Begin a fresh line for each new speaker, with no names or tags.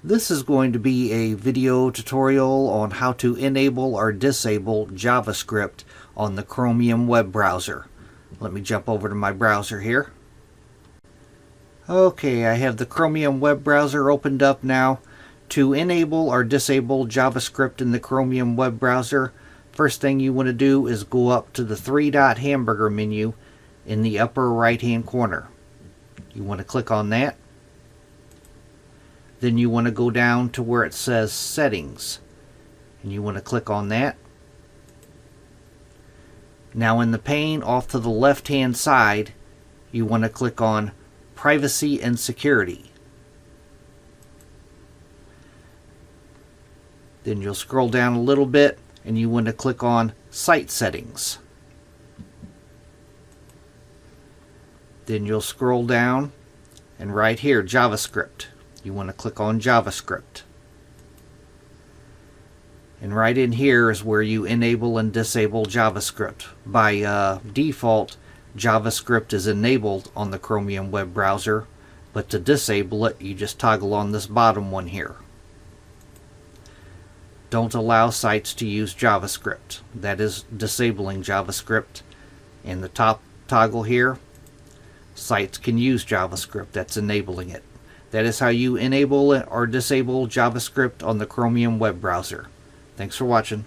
This is going to be a video tutorial on how to enable or disable JavaScript on the Chromium web browser. Let me jump over to my browser here. Okay, I have the Chromium web browser opened up now. To enable or disable JavaScript in the Chromium web browser, first thing you want to do is go up to the three-dot hamburger menu in the upper right-hand corner. You want to click on that. Then you want to go down to where it says Settings, and you want to click on that. Now in the pane off to the left hand side, you want to click on Privacy and Security. Then you'll scroll down a little bit and you want to click on Site Settings. Then you'll scroll down and right here, JavaScript. You want to click on JavaScript. And right in here is where you enable and disable JavaScript. By default, JavaScript is enabled on the Chromium web browser, but to disable it, you just toggle on this bottom one here. Don't allow sites to use JavaScript. That is disabling JavaScript. And the top toggle here, sites can use JavaScript. That's enabling it. That is how you enable or disable JavaScript on the Chromium web browser. Thanks for watching.